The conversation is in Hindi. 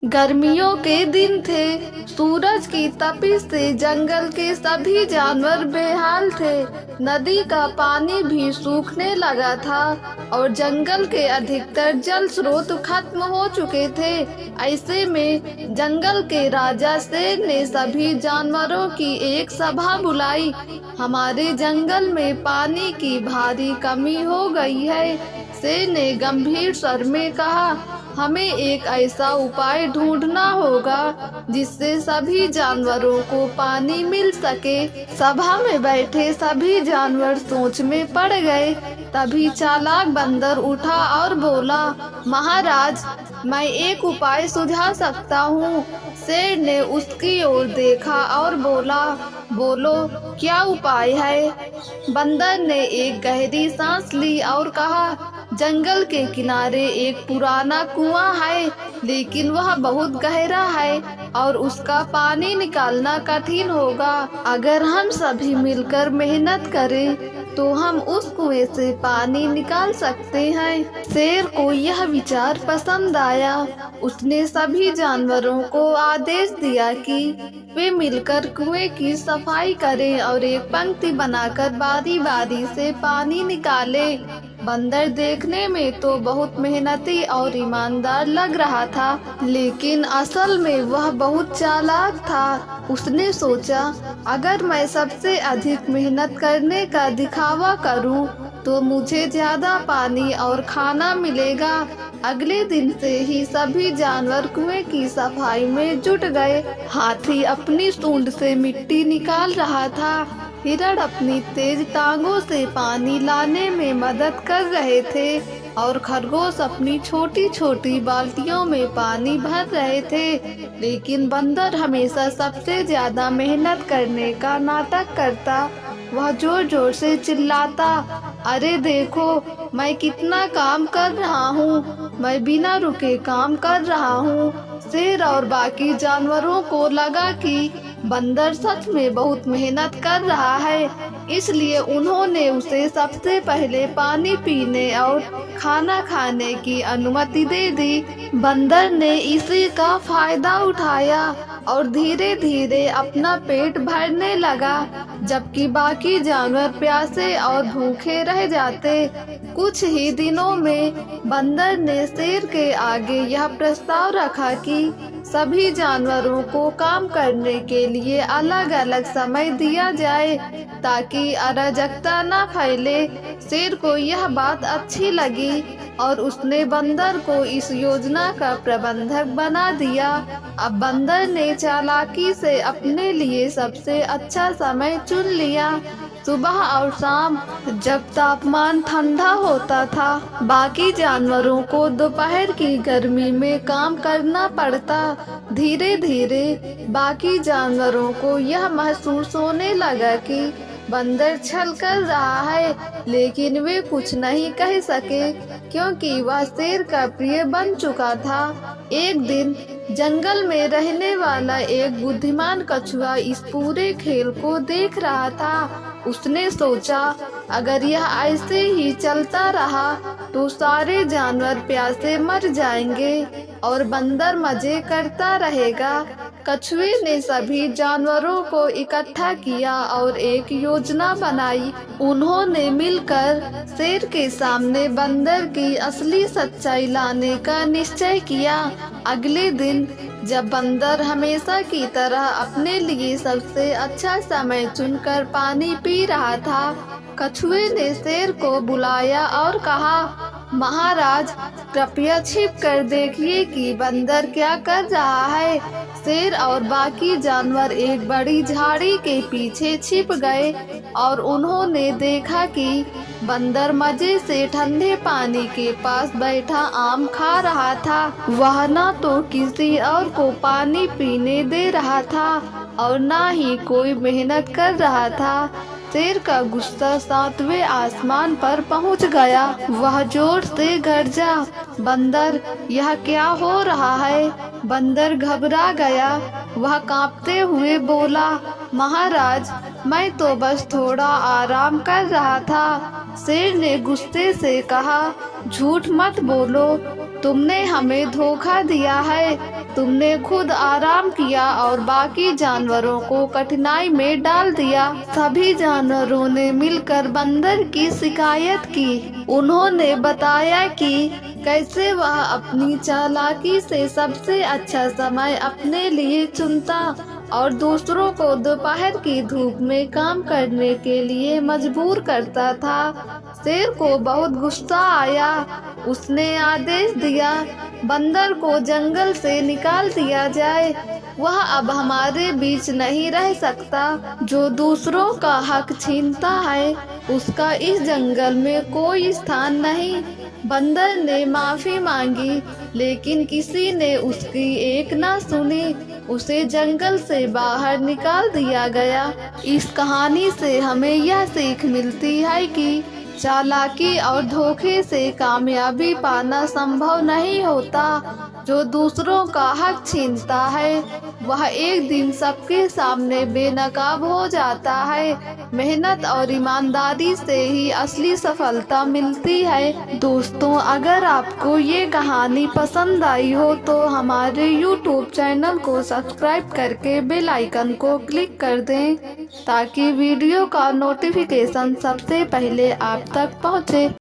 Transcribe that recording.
गर्मियों के दिन थे। सूरज की तपिश से जंगल के सभी जानवर बेहाल थे। नदी का पानी भी सूखने लगा था और जंगल के अधिकतर जल स्रोत खत्म हो चुके थे। ऐसे में जंगल के राजा शेर ने सभी जानवरों की एक सभा बुलाई। हमारे जंगल में पानी की भारी कमी हो गई है। शेर ने गंभीर स्वर में कहा, हमें एक ऐसा उपाय ढूंढना होगा जिससे सभी जानवरों को पानी मिल सके। सभा में बैठे सभी जानवर सोच में पड़ गए। तभी चालाक बंदर उठा और बोला, महाराज, मैं एक उपाय सुझा सकता हूँ। शेर ने उसकी ओर देखा और बोला, बोलो, क्या उपाय है? बंदर ने एक गहरी सांस ली और कहा, जंगल के किनारे एक पुराना कुआं है, लेकिन वह बहुत गहरा है और उसका पानी निकालना कठिन होगा। अगर हम सभी मिलकर मेहनत करें तो हम उस कुएं से पानी निकाल सकते हैं। शेर को यह विचार पसंद आया। उसने सभी जानवरों को आदेश दिया कि वे मिलकर कुएं की सफाई करें और एक पंक्ति बनाकर बारी बारी से पानी निकालें। बंदर देखने में तो बहुत मेहनती और ईमानदार लग रहा था, लेकिन असल में वह बहुत चालाक था। उसने सोचा, अगर मैं सबसे अधिक मेहनत करने का दिखावा करूं, तो मुझे ज्यादा पानी और खाना मिलेगा। अगले दिन से ही सभी जानवर कुएं की सफाई में जुट गए। हाथी अपनी सूंड से मिट्टी निकाल रहा था। हिरण अपनी तेज टांगों से पानी लाने में मदद कर रहे थे और खरगोश अपनी छोटी छोटी बाल्टियों में पानी भर रहे थे। लेकिन बंदर हमेशा सबसे ज्यादा मेहनत करने का नाटक करता। वह जोर जोर से चिल्लाता, अरे देखो, मैं कितना काम कर रहा हूँ, मैं बिना रुके काम कर रहा हूँ। शेर और बाकी जानवरों को लगा कि बंदर सच में बहुत मेहनत कर रहा है, इसलिए उन्होंने उसे सबसे पहले पानी पीने और खाना खाने की अनुमति दे दी। बंदर ने इसी का फायदा उठाया और धीरे धीरे अपना पेट भरने लगा, जबकि बाकी जानवर प्यासे और भूखे रह जाते। कुछ ही दिनों में बंदर ने शेर के आगे यह प्रस्ताव रखा कि सभी जानवरों को काम करने के लिए अलग अलग समय दिया जाए ताकि अराजकता न फैले। शेर को यह बात अच्छी लगी और उसने बंदर को इस योजना का प्रबंधक बना दिया। अब बंदर ने चालाकी से अपने लिए सबसे अच्छा समय चुन लिया। सुबह और शाम जब तापमान ठंडा होता था, बाकी जानवरों को दोपहर की गर्मी में काम करना पड़ता। धीरे धीरे बाकी जानवरों को यह महसूस होने लगा कि बंदर छल कर रहा है, लेकिन वे कुछ नहीं कह सके क्योंकि वह शेर का प्रिय बन चुका था। एक दिन जंगल में रहने वाला एक बुद्धिमान कछुआ इस पूरे खेल को देख रहा था। उसने सोचा, अगर यह ऐसे ही चलता रहा तो सारे जानवर प्यासे मर जाएंगे और बंदर मजे करता रहेगा। कछुए ने सभी जानवरों को इकट्ठा किया और एक योजना बनाई। उन्होंने मिलकर शेर के सामने बंदर की असली सच्चाई लाने का निश्चय किया। अगले दिन जब बंदर हमेशा की तरह अपने लिए सबसे अच्छा समय चुनकर पानी पी रहा था, कछुए ने शेर को बुलाया और कहा, महाराज, कृपया छिप कर देखिए कि बंदर क्या कर रहा है। शेर और बाकी जानवर एक बड़ी झाड़ी के पीछे छिप गए और उन्होंने देखा कि बंदर मजे से ठंडे पानी के पास बैठा आम खा रहा था। वह न तो किसी और को पानी पीने दे रहा था और न ही कोई मेहनत कर रहा था। शेर का गुस्सा सातवें आसमान पर पहुंच गया। वह जोर से गरजा, बंदर, यह क्या हो रहा है? बंदर घबरा गया। वह कांपते हुए बोला, महाराज, मैं तो बस थोड़ा आराम कर रहा था। शेर ने गुस्से से कहा, झूठ मत बोलो, तुमने हमें धोखा दिया है। तुमने खुद आराम किया और बाकी जानवरों को कठिनाई में डाल दिया। सभी जानवरों ने मिलकर बंदर की शिकायत की। उन्होंने बताया कि कैसे वह अपनी चालाकी से सबसे अच्छा समय अपने लिए चुनता और दूसरों को दोपहर की धूप में काम करने के लिए मजबूर करता था। शेर को बहुत गुस्सा आया। उसने आदेश दिया, बंदर को जंगल से निकाल दिया जाए। वह अब हमारे बीच नहीं रह सकता। जो दूसरों का हक छीनता है उसका इस जंगल में कोई स्थान नहीं। बंदर ने माफी मांगी, लेकिन किसी ने उसकी एक ना सुनी। उसे जंगल से बाहर निकाल दिया गया। इस कहानी से हमें यह सीख मिलती है कि चालाकी और धोखे से कामयाबी पाना संभव नहीं होता। जो दूसरों का हक छीनता है वह एक दिन सबके सामने बेनकाब हो जाता है। मेहनत और ईमानदारी से ही असली सफलता मिलती है। दोस्तों, अगर आपको ये कहानी पसंद आई हो तो हमारे YouTube चैनल को सब्सक्राइब करके बेल आइकन को क्लिक कर दें ताकि वीडियो का नोटिफिकेशन सबसे पहले आप तक पहुँचे।